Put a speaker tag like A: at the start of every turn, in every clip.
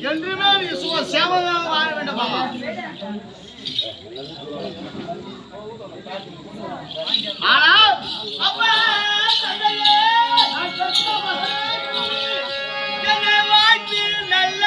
A: என்றுமே நீ சேவமாக வாழ வேண்டும் மாமா. ஆனால் அப்பா என்னை வாழ்த்தி நல்ல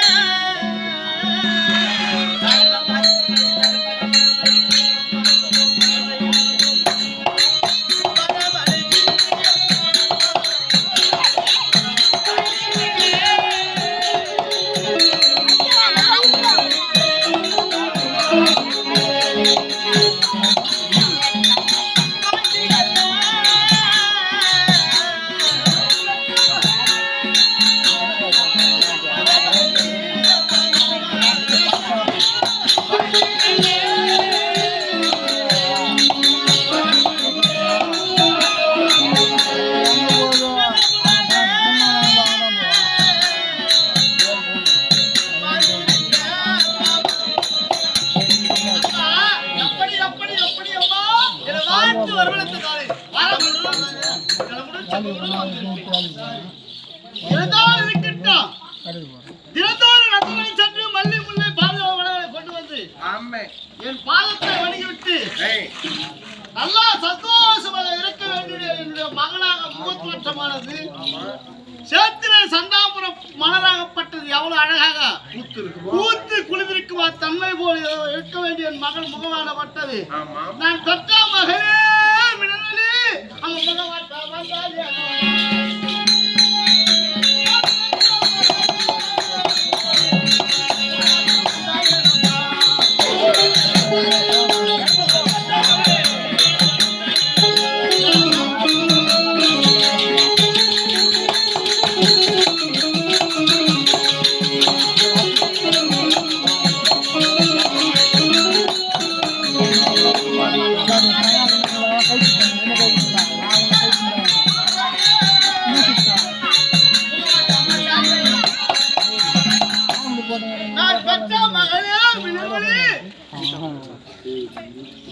A: என் பாதத்தை வணங்கிவிட்டு நல்லா சந்தோஷமாக இருக்க வேண்டிய என்னுடைய மகனாக முகத்தோற்றமானது சேத்திர சந்தாபுரம் மலராகப்பட்டது எவ்வளவு அழகாக பூத்து குளிர்ந்திருக்குமா தன்மை போல இருக்க வேண்டிய என் மகள் முகமானப்பட்டது. நான் பெற்ற மகளே மினரலி அந்த முகமாட்டா வந்தாலே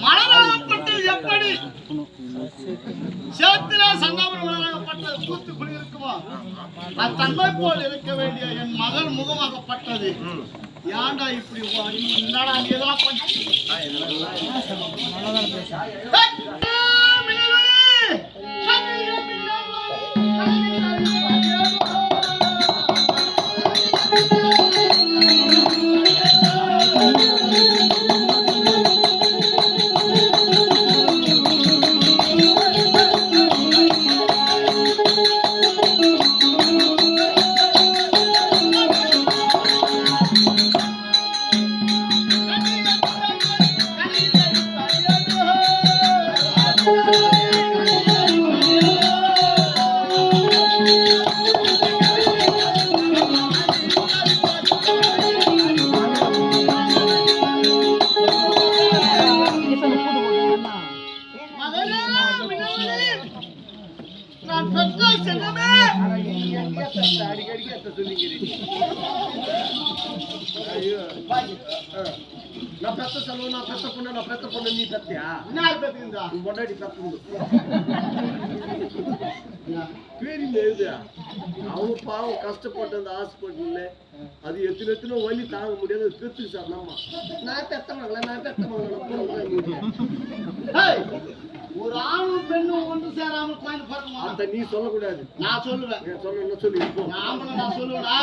A: மலராகப்பட்டது எப்படி சேத்திர சந்தாபுரம் மலராகப்பட்டது பூத்து குளிர்க்குமா தன்மை போல் இருக்க வேண்டிய என் மகள் முகமாகப்பட்டது. ஏன்டா இப்படி என்னடா நீ இதெல்லாம் பண்ண நான் பெத்த செலவு நான் பெத்த பொண்ணு நீ பெத்தியா என்ன பெத்திருந்தா பொண்டாடி பெத்து பேரில் எழுதியா அவங்க பாவம் கஷ்டப்பட்டு அந்த ஹாஸ்பிட்டல்ல அது எத்தனை வலி தாங்க முடியாது பெத்துக்கு சார் நம்ம நான் பெத்த மகள ஒரு ஆணும் பெண்ணும் ஒன்று சேராம கோயில் பிறக்குமா அந்த நீ சொல்லக்கூடாது நான் சொல்லுவேன் சொல்லு நான் சொல்லுவேடா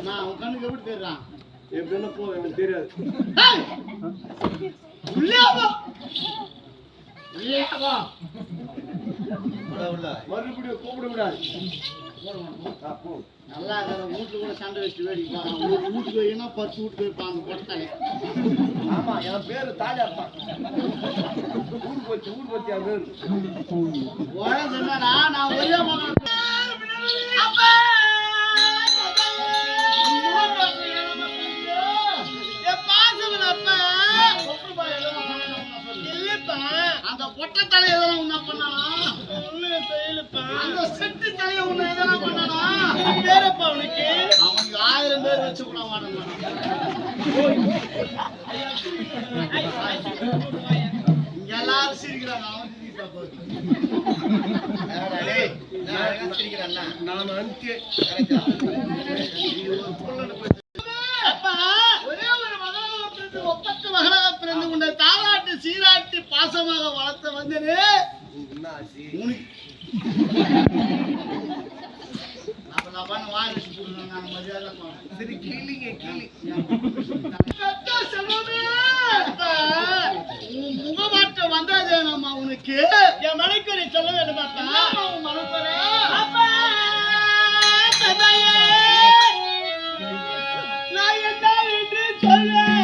A: நான் உன் கண்ணுக்கு எப்படி தெரியுறான் எப்படின்னா போ எனக்கு தெரியாது மறுபடியும் கூப்பிட கூடாது நல்லா வீட்டுல கூட சண்டை வச்சு வேடிக்கை வீட்டுக்கு வைனா 10 வீட்டுக்கு வைப்பாங்க கொட்டாங்க. ஆமா என் பேரு தாஜா இருப்பான் ஊர் பத்தி அது என்னடா நான் ஒரே மகன் அந்த பொட்ட தலைய எதெல்லாம் உன்ன பண்ணானா அந்த செட்டு தலைய உன்ன எதெல்லாம் பண்ணானா பேரப்பா அவனுக்கு 1000 பேர் வச்சு கூட வாடணும் இங்க எல்லாரும் சிரிக்கிறாங்க அவன் சிரிக்கிறான் நான் அன்கே
B: பாசமாக வளர்த்த வந்தனே
A: என்ன ஆச்சு சரி கீழிங்க
B: முகமாற்றம் வந்ததே நம்ம உனக்கு என் மனைக்கு சொல்ல வேண்டும் நான் என்ன என்று சொல்வேன்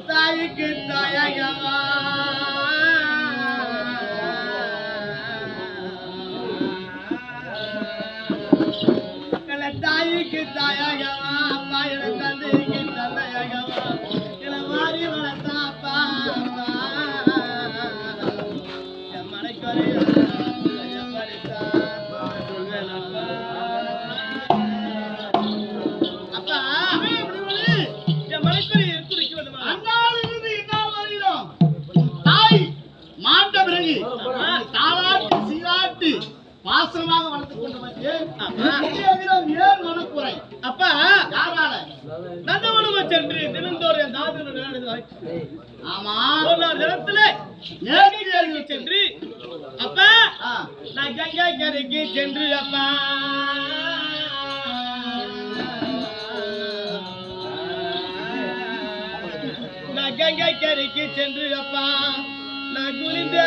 B: தாய்க்கு தாயகமா தாய்க்கு தாயகமா அப்பா என தந்தைக்கு தந்தையகமா என மாறி வளர்த்தாப்பா என் மனைக்குறையா பாசமாக வளர்த்துக் கொண்டு ஏன் மனக்குறை அப்ப யாரால நந்தவனம சென்று தினந்தோறும் ஆமா தினத்துல நேரடியாக சென்று அப்ப நான் கங்கை கரைக்கு சென்று அப்பா நான் கங்கை கரைக்கு சென்று அப்பா நான் குனிந்த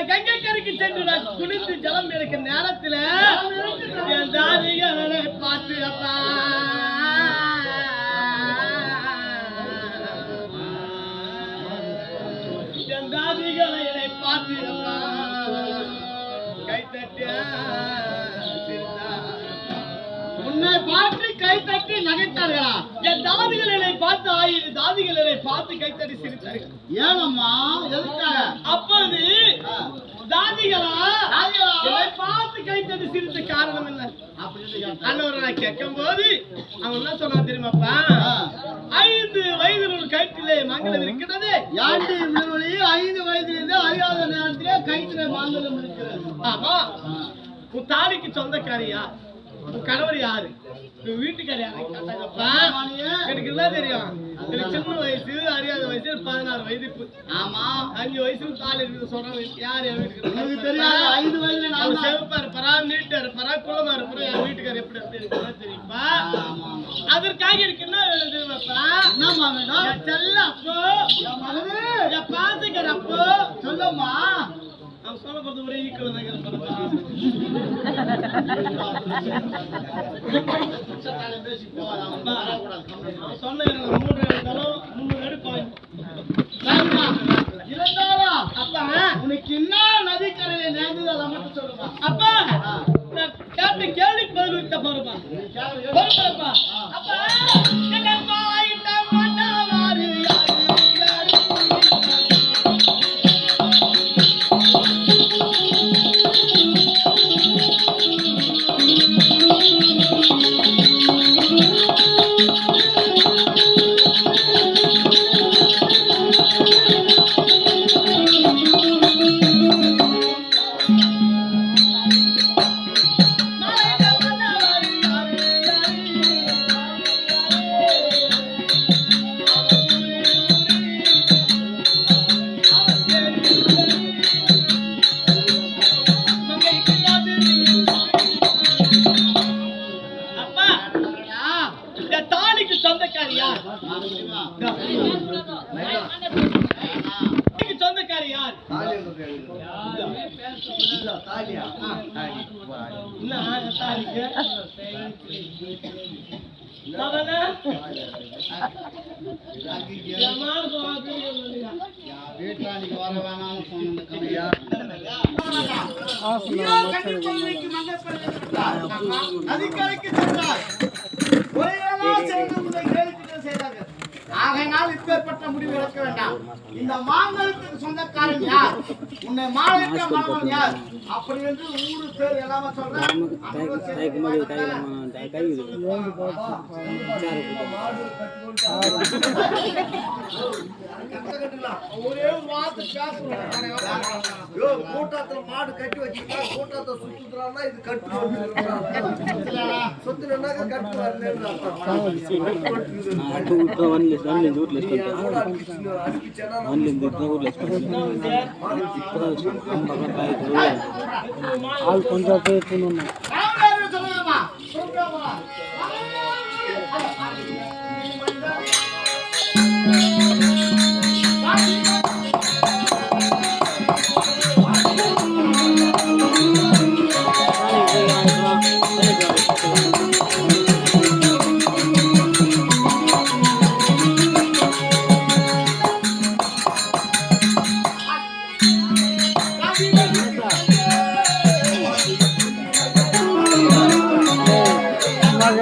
B: கங்கை கரைக்கு சென்று நான் குளித்து ஜலம் எடுக்கிற நேரத்துல என் தாதிகளை பார்த்து அப்பா என் தாதிகளை பார்த்து அப்பா கைத்தட்ட உன்னை பார்த்து கைத்தட்டி நகைத்தார்களா என் தாதிகளை பார்த்து 1000 தாதிகளை பார்த்து கைத்தட்டி சிரித்தார்கள் ஏனம்மா எதுக்காக அப்போது தாதிகளா பார்த்து கைத்தட்டி சிரித்த காரணம் என்ன அப்படின்னு நான் கேட்கும் போது அவன் என்ன சொன்னா தெரியுமாப்பா 5 வயதில் ஒரு கயிற்றிலே மங்களம் இருக்கிறது 5 வயதிலிருந்து அறியாத நேரத்திலே கயிற்றிலே மங்களம் இருக்கிறது ஆமா உன் தாலிக்கு சொந்தக்காரியா கணவர் யாரு வீட்டுக்காரி எனக்கு என்ன தெரியும் எனக்கு சின்ன வயசு அறியாத வயசு 16 வயது ஆமா 5 வயசுல தாலி இருக்குது சொல்றேன் யாரு என் வீட்டுக்கு தெரியாது 5 வயசுல நான் செவப்பா இருப்பா நீட்டா இருப்பா குளமா இருப்பா என் வீட்டுக்காரர் எப்படி எப்படி இருக்குன்னு தெரியுமா அதற்காக எனக்கு என்ன வேணும் தெரியுமாப்பா என்னம்மா வேணும் செல்ல அப்போ என் மகனே என் பாத்துக்கிற அப்போ சொல்லும்மா அவன் சொல்ல போறது ஒரே ஈக்குவல் தான் சொன்ன 3 எடுத்தாலும் 3 எடுப்பாங்க அப்பா உனக்கு என்ன நதிக்கரையில நேர்ந்தது அதை மட்டும் சொல்லுமா அப்பா கேட்ட கேள்விக்கு பதில் வைத்த பாருப்பா. பொறுப்பா அப்பா என்ன மாயிட்ட மன்னவாரு சொந்தக்காரி யார்? அதிகாரிக்கு ஆகையினால் இப்பேற்பட்ட முடிவு எடுக்க வேண்டாம். இந்த மாங்கலத்துக்கு சொந்தக்காரன் யார், உன்னை மாலையிட்ட மணவன் யார், அப்படி என்று ஊரு பேர் எல்லாமே சொல்றேன். ஒரே வார்த்தை
A: கூட்டத்துல மாடு கட்டி வச்சுக்கிட்டா கூட்டத்தை சுத்துறான்னா இது கட்டு சுத்துனாக்க கட்டு
C: கொஞ்சம் பேசணும்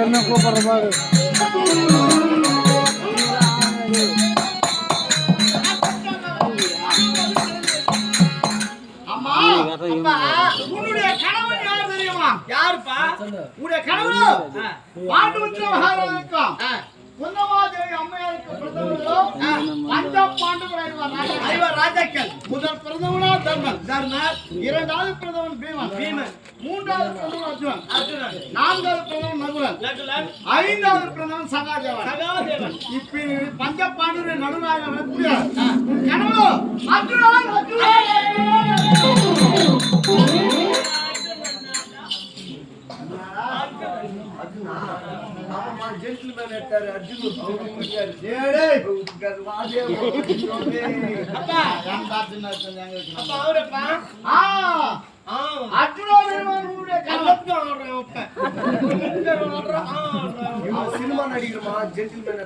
C: என்ன கூப்பிடுற பாரு
B: உன்னுடைய கணவன் யார் தெரியுமா? யாருப்பா உன்னுடைய கணவன்? பாண்டுபுத்திர மகாராஜாவுக்கும் குந்தமாதேவி அம்மையாருக்கு பிரதமரும் பஞ்ச பாண்டுகள் ஐவர் ராஜாக்கள். முதல் பிரதமனா தர்மன், இரண்டாவது பிரதமன் பீமன், மூன்றாவது பிரதமன் அர்ஜுனன், நான்காவது பிரதமன் நகுலன், ஐந்தாவது பிரதமன் சகாதேவன். இப்ப பஞ்ச பாண்டுடைய நடுநாயகன் கனவு அர்ஜுனன்.
A: ஜென்டில்மேன் எடுத்தாரு அர்ஜுன் சினிமா நடிகருமா ஜென்டில்மேன்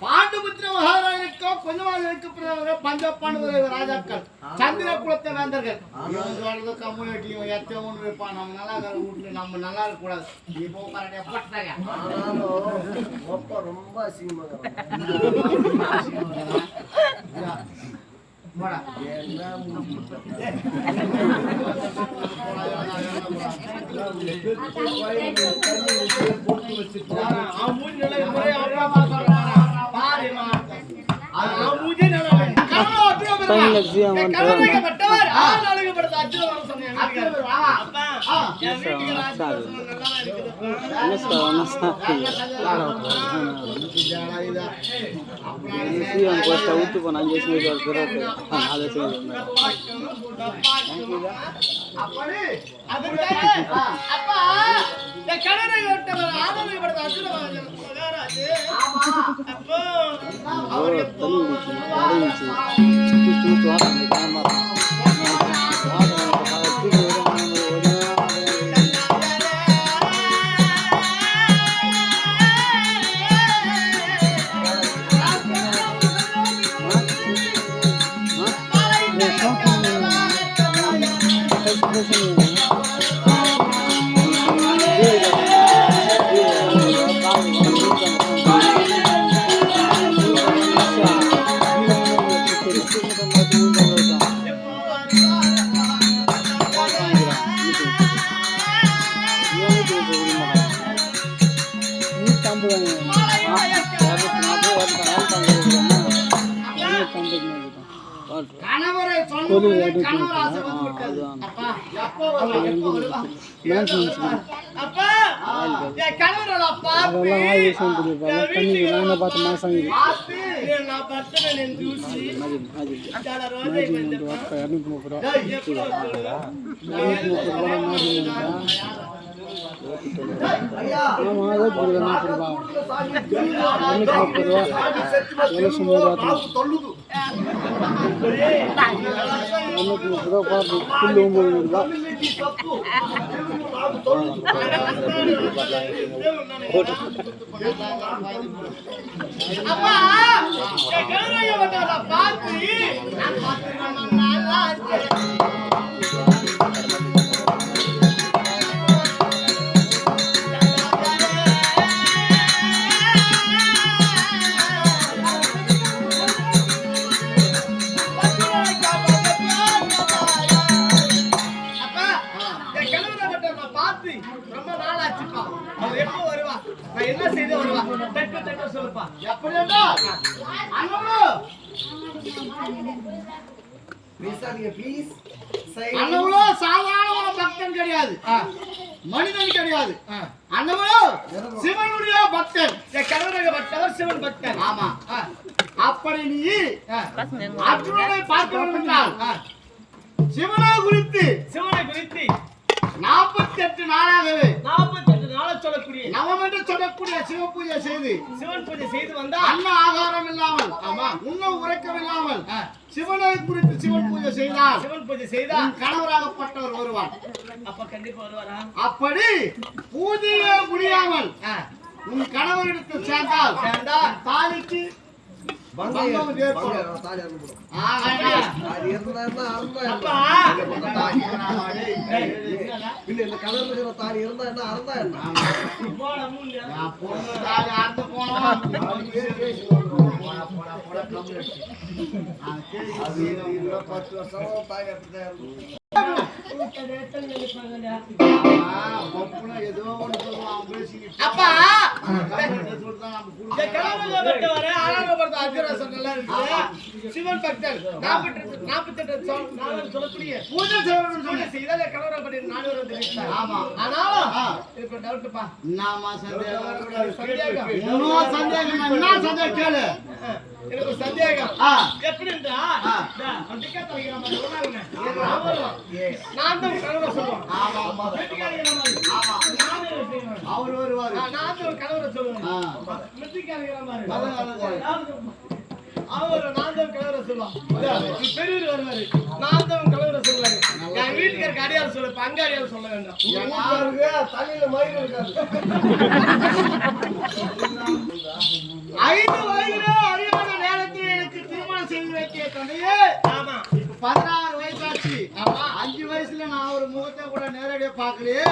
B: பாண்டுபுத்திர மகாராஜாக்கும் கொஞ்சமாக பஞ்சாப் பாண்டு ராஜாக்கள் சந்திர குலத்தை வேந்தர்கள். கம்யூனிட்டியும் எத்தவன் இருப்பான். நம்ம நல்லா இருக்கிற வீட்டுல நம்ம நல்லா இருக்க கூடாது. இப்போ
A: ரொம்ப அசிங்கமாக
C: ஊத்து போன 5 வயசு
B: கணவரை சொல்லும்போது கணவர் ஆசை வந்து விட்டது. அப்பா, எப்போ வருவா? அப்பா, என் கணவரோட அப்பா நான் பத்தனை தூசி அப்பா பார்த்து ரொம்ப நாள் ஆச்சுப்பா. அவர் எப்போ வருவா? நான் என்ன செய்து வருவா? தட்டு சொல்லுப்பா. எப்படியா அண்ணவளோ சாதாரண பக்தன் கிடையாது, மனிதன் கிடையாது. அண்ணவளோ சிவனுடைய பக்தன். கடவுளுடைய பக்தர் சிவன் பக்தன். ஆமா. அப்படி நீ அர்ஜுனனை பார்க்க வேண்டும் என்றால் சிவனை குறித்து 48 நாளாகவே 48 நாளை சொல்லக்கூடிய நவம் என்று சொல்லக்கூடிய சிவ பூஜை செய்து சிவன் பூஜை செய்து வந்தா அன்ன ஆகாரம் இல்லாமல், ஆமா, உண்ண உறக்கம் இல்லாமல் சிவனை குறித்து சிவன் பூஜை செய்தால் கணவராகப்பட்டவர் வருவார். அப்ப கண்டிப்பா வருவாரா? அப்படி பூஜையே முடியாமல் உன் கணவரிடத்தில் சேர்ந்தால் தாலிக்கு பங்கம் ஏற்படும். அப்பா சிவன் பக்தர் 48 சொல்லக்கூடிய பூஜை செய்தால் கணவரை நாடு வந்து. ஆமா. ஆனாலும் இப்ப டவுட்ப்பா, நாம சந்தேகம் கேளு. எனக்கு சந்தேகம் எப்படின்றா நான் தான் கணவரை சொல்லுவேன். அவர் வருவாரு. நான் தான் கணவரை சொல்லுவேன். அவர் நாந்தவன் கலவர சொல்லுவான். பெரியவர் வருவாரு, நாந்தவன் கலவர சொல்லுவாரு. என் வீட்டுக்காருக்கு அடியார் சொல்ல, அங்க அடியார் சொல்ல வேண்டாம். தலையில மயிர் இருக்காது. 5 வயதிலே அறியாத நேரத்தில் எனக்கு திருமணம் செய்து வைக்க தந்தையே. ஆமா, 16 வயசாச்சு. ஆமா, 5 வயசுல நான் ஒரு முகத்தை கூட நேரடியா பாக்கலையே.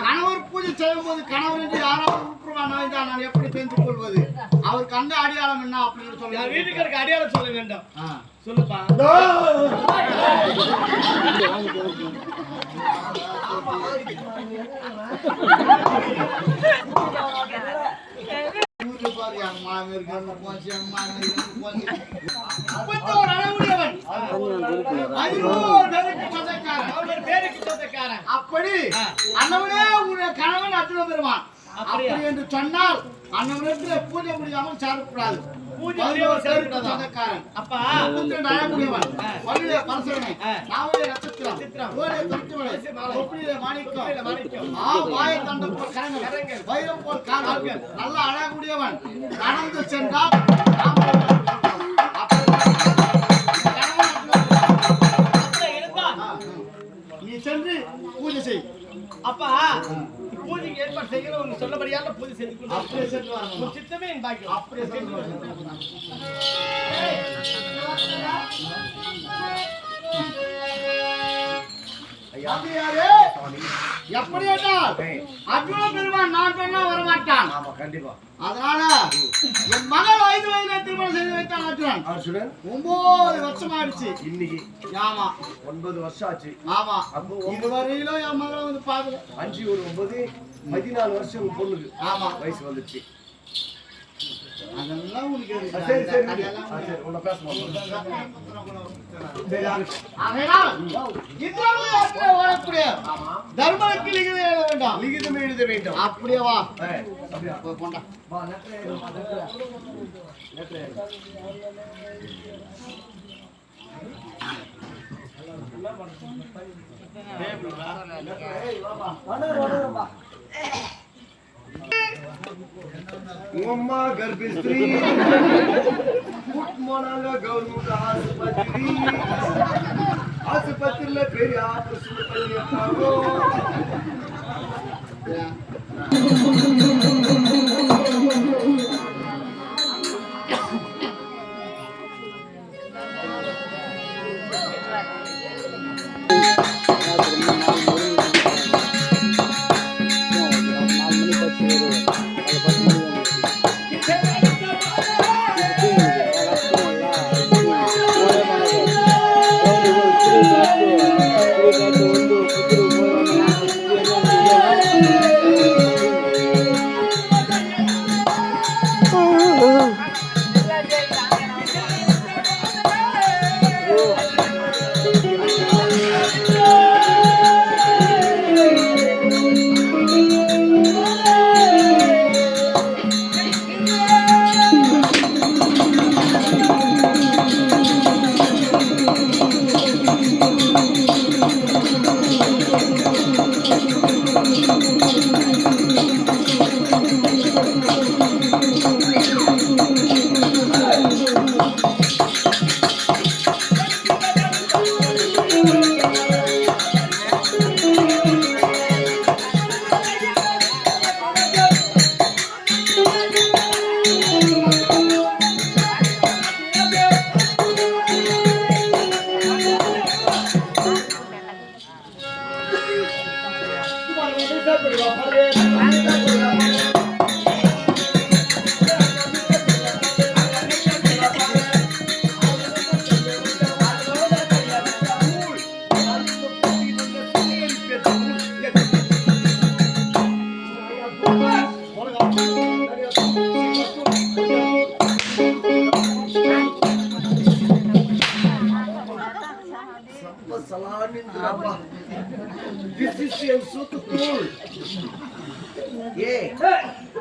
B: கணவர் பூஜை செய்யும் போது கணவர் என்று யாராவது விட்டுருவானா என்றால் நான் எப்படி தெரிந்து கொள்வது? அவர் கண்ட அடையாளம் என்ன அப்படின்னு சொல்ல வீட்டுக்காருக்கு அடையாளம் சொல்ல வேண்டாம். சொல்லுப்பா. அப்படி அண்ணவனே உன்னுடைய கணவன் அர்ஜுன பெருமான் அப்படி என்று சொன்னால் அண்ணவனுக்கு பூஜை முடியாமல் சாப்பிடக்கூடாது. சொந்தக்காரன் அப்பா அழகுடையவன், வள்ளிய பரசவனை, நாவலே நட்சத்திரம், ஓரே தொட்டுமலை, தொப்பிலே மாணிக்கம், வாயை தண்டம் போல் கரங்கள், வைரம் போல் கால்கள், நல்ல அழகுடையவன். நடந்து சென்றால் நீ சென்று பூஜை செய். அப்பா பூஜைக்கு ஏற்பாடு செய்யணும் சொல்லபடியாக பூஜை செஞ்சு அப்படியே சென்று வரணும். சித்தமே என் பாக்கியம். அப்படியே சென்று வரணும். எப்படி என்றால் அர்ஜுன பெருமான் நான் சொன்னா வரமாட்டான்.
A: ஆமா கண்டிப்பா.
B: அதனால என் மகள் வயதிலே திருமணம் செய்து வைத்தான் அர்ஜுனன். 9 வருஷம் ஆயிடுச்சு
A: இன்னைக்கு.
B: ஆமா
A: 9 வருஷம் ஆச்சு.
B: ஆமா.
A: அப்போ
B: இதுவரையிலும் என் மகளை வந்து பாக்கல.
A: 5 ஒரு 9 14 வருஷம் உங்க பொண்ணுக்கு.
B: ஆமா
A: வயசு வந்துச்சு.
B: அதெல்லாம் உங்களுக்கு
A: சரி சரி சரி உன்ன பேசணும். சரி
B: ஓடக்கூடிய தர்மனுக்கு லிகிதம் எழுத வேண்டாம்.
A: லிகிதம் எழுத வேண்டும்.
B: அப்படியே வா
A: அப்படியே
B: போண்டா.
A: வா லெட்டர் லெட்டர் உம்மா கர்ப்பிஸ்திரி கூட்மானாங்க கவர்மெண்ட் ஆஸ்பத்திரியில பெரிய ஆபரேஷன் பண்ணியிருக்காங்க.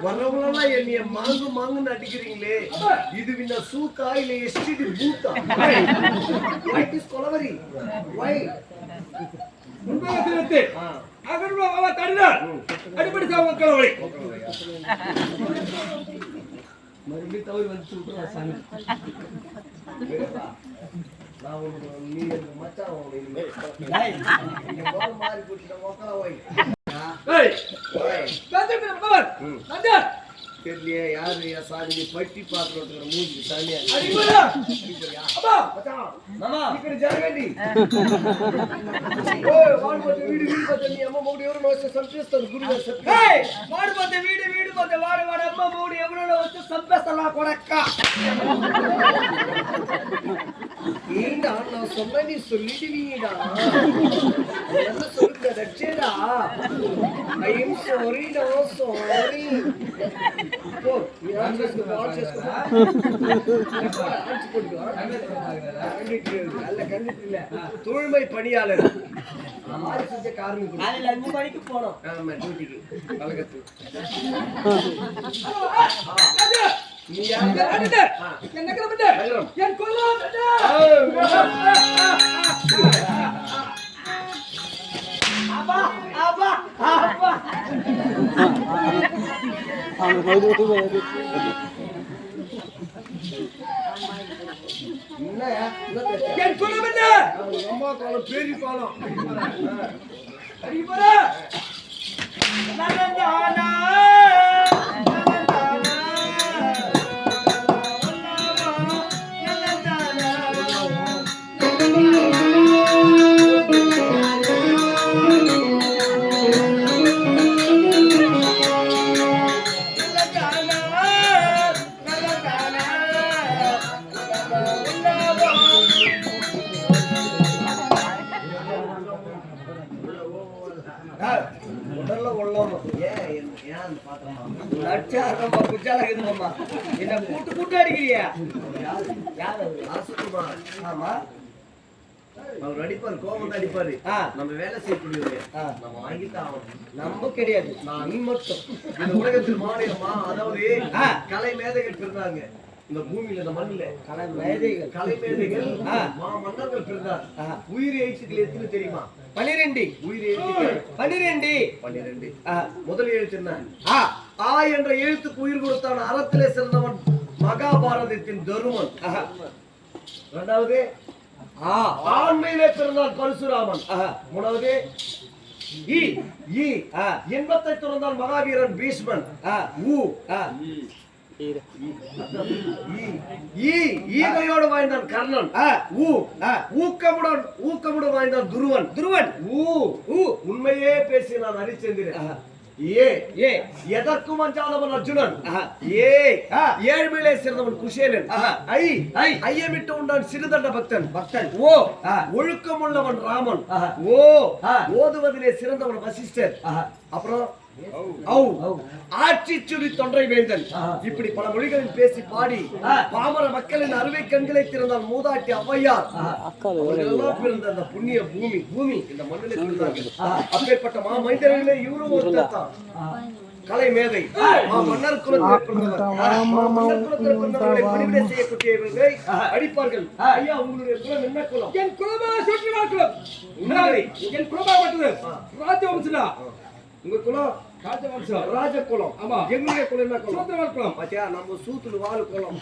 A: வரவங்களெல்லாம் என்னைய மாங்கு மாங்குன்னு அடிக்கிறீங்களே, இது வின்ன சூத்தா இல்ல எஸ்டிடி பூத்தா? What is கொலவரி? Why?
D: முன்பகத்திலே அகர்வா அவ தடினார் அடிபடி சாவ கொலவரி.
A: மறுபடியும் தவறு வந்து சொல்றா சாமி. நான் நீ மச்சான் இங்க போற மாதிரி போட்டு மொக்கல வை.
D: ஏய் தந்தே பவர் தந்தே
A: தெரியலையே யாரு சாமி பட்டி பாத்துட்டு மூஞ்சி சாமியா
D: அடிபடா அப்பா
A: மச்சான் மாமா ఇక్కడ జరగండి ఓయ్ వాడు పోతే వీడు పోతే నీ అమ్మ మూడు ఎవరు వచ్చి సంపేస్తారు గురుగారు చెప్పి
D: ఏయ్ వాడు పోతే వీడు పోతే వాడు అమ్మ మూడు ఎవరు వచ్చి సంపేస్తారు నా కొడక్క
A: ஏண்டா நான் சொன்ன நீ சொல்லிடுவீடா என்ன சொல்லுங்க தச்சேடா I am sorry no sorry oh நீ ஆன்சர் கால் చేసుకో அல்ல கண்டிப்பா இல்ல தூய்மை பணியாளர் ஆறு செஞ்ச காரணம்
D: காலையில 5 மணிக்கு போறோம்
A: ஆமா டியூட்டிக்கு கலகத்து நீ
D: என்ன கிளம்பிட்ட என் கொல்லம் அப்பா அப்பா அப்பா
A: என்னயா
D: என் கொல்லம் என்ன
A: அம்மா காலம் பேரி காலம்
D: அடிபடா நலந்தானா
A: ஏன் அந்த பாத்திரம்
D: லட்சாரமா குஜாலா இருக்குதுமாமா என்ன கூட்டு கூட்டு அடிக்கிறியா
A: யாரு ஆசுக்குமார்
D: ஆமா
A: அவர் அடிப்பாரு கோபம் அடிப்பாரு நம்ம வேலை செய்யக்கூடியது நம்ம வாங்கித்தான் ஆகணும்
D: நம்ம கிடையாது
A: நீ மட்டும் இந்த உலகத்தில் மாநிலமா அதாவது கலை மேதைகள் பிறந்தாங்க இந்த பூமியில இந்த மண்ணில கலை மேதைகள் மன்னர்கள் பிறந்தார் உயிர் எழுத்துக்கள் எத்தனை தெரியுமா
D: 12
A: உயிர் எழுத்துக்கள் 12 முதல் எழுத்து என்ன ஆ என்ற எழுத்துக்கு உயிர் கொடுத்தான் அறத்திலே சிறந்தவன் மகாபாரதத்தின் தருமன் இரண்டாவது ஆண்மையிலே பிறந்தால் பரசுராமன் மூணாவது இன்பத்தை துறந்தால் மகாவீரன் பீஷ்மன் ஈகையோடு வாழ்ந்தான் கர்ணன் ஊக்கமுடன் வாழ்ந்தான் துருவன் உண்மையே பேசி நான் ஹரிச்சந்திரன் எதற்கும் அஞ்சாதவன் அர்ஜுனன் ஏழ்மையிலே சிறந்தவன் குசேலன் ஐயமிட்டு உண்டான் சிறுதண்ட பக்தன் ஒழுக்கம் உள்ளவன் ராமன் ஓதுவதிலே சிறந்தவன் வசிஷ்டர் அப்புறம் ஆட்சி சுழி தொன்றை வேந்தன் இப்படி பல மொழிகளில் பேசி பாடி பாமர மக்களின் அறுவை கண்களை திறந்தால் மூதாட்டி ஔவையார் பிறந்த அந்த புண்ணிய பூமி இந்த மண்ணிலே பிறந்தார்கள் அப்பேற்பட்ட மைந்தர்களே இவரும் ஒருத்தர் தான் கலை மேதை மன்னர் குலத்தில் பணிவிடை செய்யக்கூடியவர்களை அடிப்பார்கள் ஐயா உங்களுடைய குலம் என்ன குலம்
D: என் குலமா சுற்றுலா குலம் என் குலமா மட்டும் ராஜவம்சா
A: உங்க குலம் ராஜ குலம்
D: ஆமா
A: எங்களுடைய குலம் என்ன குலம்
D: சூத்திரவாள் குலம்
A: பாத்தியா நம்ம சூத்துல வாழ குலம்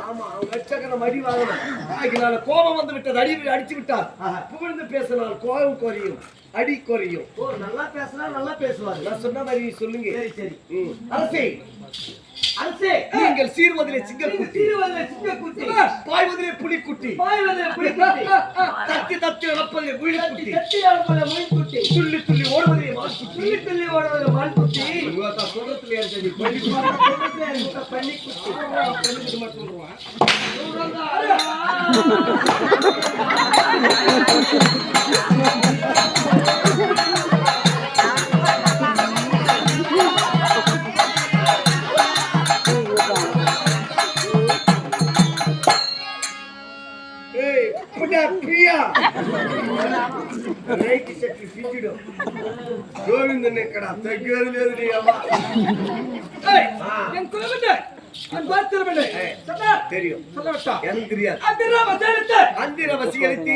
A: ஆமா அவங்க வச்சக்கன அடி வாங்கணும் கோபம் வந்து விட்டது அடிச்சு விட்டார் புகழ்ந்து பேசினால் கோபம் குறையும் அடி குறையும் நல்லா பேசினா நல்லா பேசுவாரு நான் சொன்ன மாதிரி சொல்லுங்க சரி அரசே நீங்கள் சீர்வதிலே சிங்கக்குட்டி பாய்வதிலே புலிக்குட்டி தத்தி தத்தி நடப்பதிலே முயல்குட்டி துள்ளி துள்ளி ஓடுவதிலே மான்குட்டி சொல்றதுல பன்னிக்குட்டி சொல்லுவான் గోవిందన్ ఎక్కడ తగ్గేది లేదు నీ అమ్మ தெரியும் எனக்கு தெரியாது அந்திர வசிகளுக்கு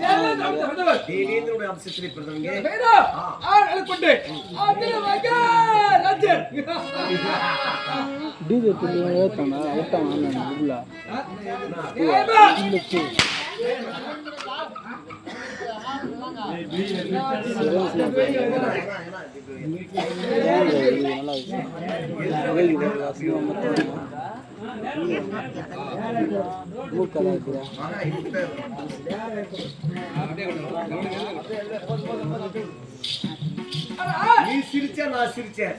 A: தேவேந்திரனுடைய அம்சத்திலே பிறந்தவங்க
C: டிஜே துள்ளி ஏத்தானா ஏத்தானா உள்ள
A: நீ சிரிச்சா நான் சிரிச்சேன்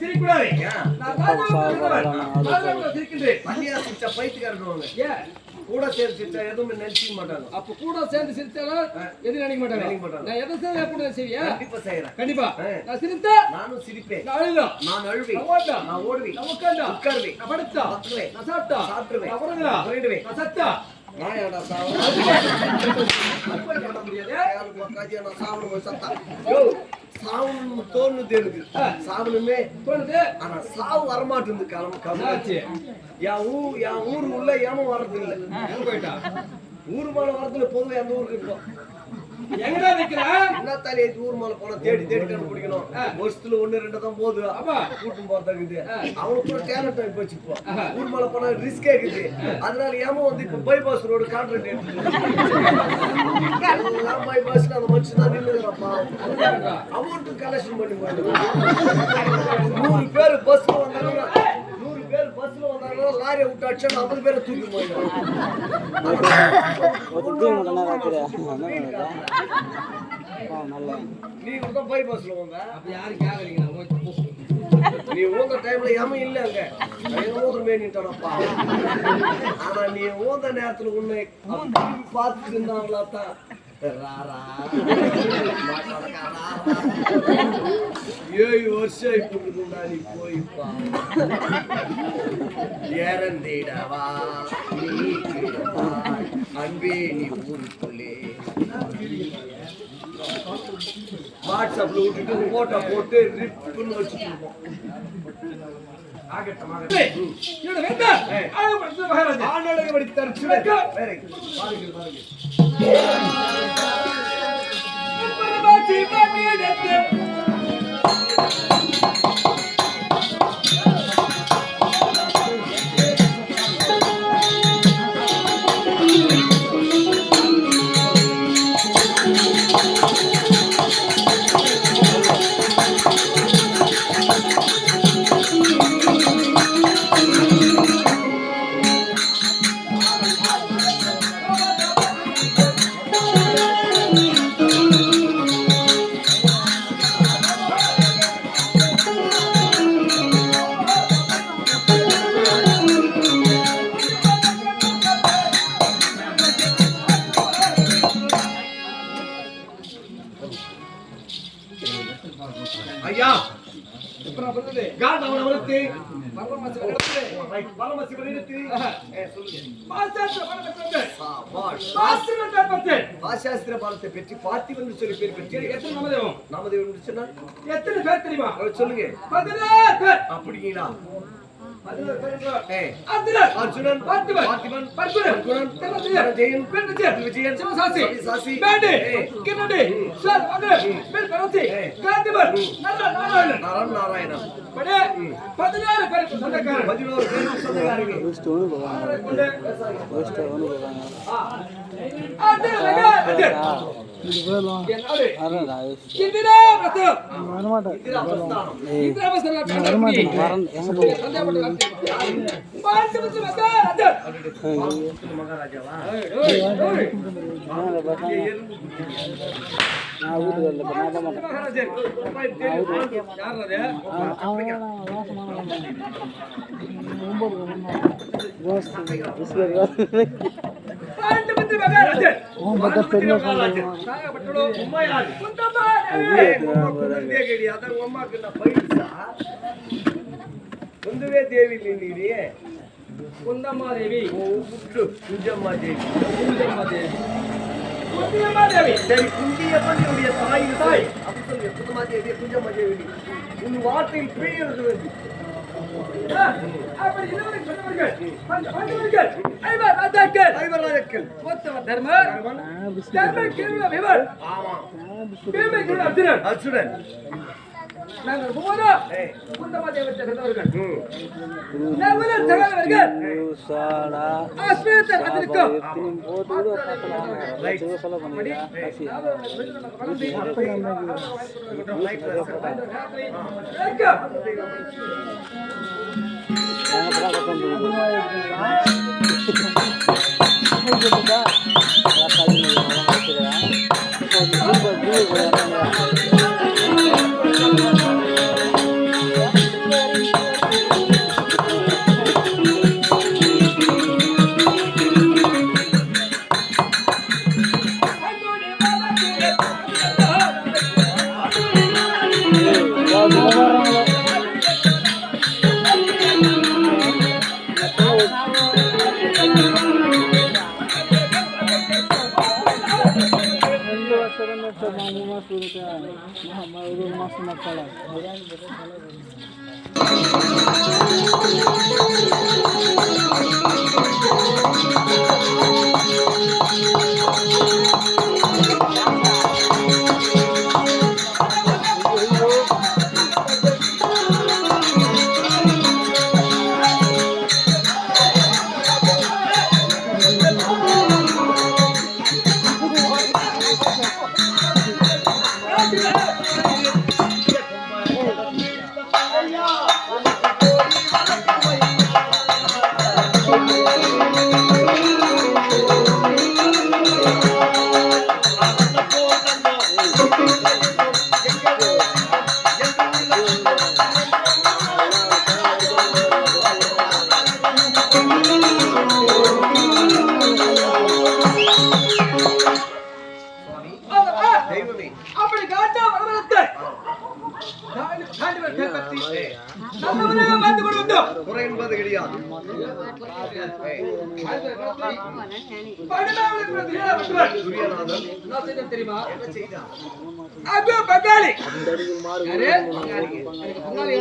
A: கூட சேர்ந்து சிரிச்சா எதுவுமே நினைச்சிக்க மாட்டாங்க. அப்ப கூட சேர்ந்து சிரிச்சாலும் எதுவும் நினைக்க மாட்டாங்க. நான் எதை செய்ய கூட செய்வியா? கண்டிப்பா செய்யறேன். கண்டிப்பா நான் சிரித்தா நானும் சிரிப்பேன். நான் அழுவேன். நான் அழுவேன். நான் ஓடுவேன். நான் உட்காருவேன். நான் படுத்தா படுத்துவேன். நான் சாப்பிடுவேன். நான் உறங்குவேன். நான் சத்தா நான் ஏடா சாவணும் முடியாது. யாருக்கு உட்காந்து நான் சாவணும் சத்தா சாவணும் தோணுது எனக்கு. சாவணுமே தோணுது. ஆனா சாவு வரமாட்டேங்குது. கமாச்சு என் ஊர் உள்ள ஏமா வர்றது இல்லை. போயிட்டா ஊர் மேல வரதுல பொதுவே அந்த ஊருக்கு இருக்கும். எங்கடா நிக்கிறேன் என்ன தாலி ஊர் மேல போனா தேடி கண்டுபிடிக்கணும். வருஷத்துல 1-2 தான் போகுது. கூட்டம் போறதுக்கு அவனுக்கு கூட டேலண்ட் ஆகி போச்சு. இப்போ ஊர் மேல போனா ரிஸ்க் ஆகுது. அதனால ஏமா வந்து இப்ப பைபாஸ் ரோடு கான்ட்ராக்ட் எல்லாம் பைபாஸ்ல அந்த மனுஷன் தான் நின்றுக்கிறப்பா. அமௌண்ட் கலெக்ஷன் பண்ணி போயிட்டு 100 பேர் பஸ்ல வந்தாங்கன்னா 100 பேர் பஸ்ல வந்தாங்கன்னா லாரியை விட்டு அடிச்சா 50 பேரை தூக்கி போயிடும். நீ தான் பைபாஸ்ல வந்த அப்ப யாரு கேக்குறீங்க? நீ ஓந்த டைம்ல ஏமா இல்ல அங்க மேனிட்டானப்பா. ஆனா நீ ஓந்த நேரத்துல உன்னை பார்த்துட்டு இருந்தாங்களா தான் రారా 7 வருஷம் இப்படி நீ போய்ப்பா ஏறந்தேடவா நீ அன்பே நீ ஊருக்குள்ளே வாட்ஸ்அப்ல விட்டுட்டு போட்டோ போட்டு ரிப்புன்னு வச்சுருக்கோம் ஐயா பாசாஸ்திர பாலத்தை பெற்று பார்த்திபன் சொல்லி பேர் பெற்று எத்தனை நாமதேவன் சொன்னா எத்தனை பேர் தெரியுமா சொல்லுங்க 16 பேர் அப்படிங்களா அர்ஜுனன் பார்த்திபன் பர்குணன் ஜெயன் விஜயன் சாசி பேண்டே கிரணே சார் அகர் மேல் பரசி காந்திபர் நாராயணன் படே 16 பேர் சொந்தக்காரர் 11 பேர் சொந்தக்காரங்க ದೇವಿ ಕುಂದಮ್ಮಾದೇವಿ குந்தியம்மாதேவி சரி குந்தியம்மனுடைய தாய் அப்படி குந்தம்மாதேவி குந்தியம்மாதேவி உன் வார்த்தையில் பிழைகிறது அப்படி இருவரும் சொன்னவர்கள் பஞ்சவர்கள் ஐவர் ராஜாக்கள் மொத்தம் தர்ம கேள்வி விவர் ஆமா கேள்வி அர்ஜுனன் நாங்கள் போதா குந்தம்மாதேவி சேர்ந்தவர்கள் நாங்கள் தகவல்கள் சாடா ஆஸ்பேத்தர் அதற்கும் போடுடு ரைட் சொல்ல பண்ணுங்க காசி
B: ஐயா
D: நல்லவனாக வாழ்ந்து கொண்டு வந்தோம்.
A: குறை என்பது கிடையாது.
D: படுதாவுக்கு துரியோதனன்
A: துரியோதனன்
D: என்ன செய்தான் தெரியுமா?
A: என்ன செய்தான்?
D: அது பங்காளி.
A: பங்காளிங்க.
D: பங்காளி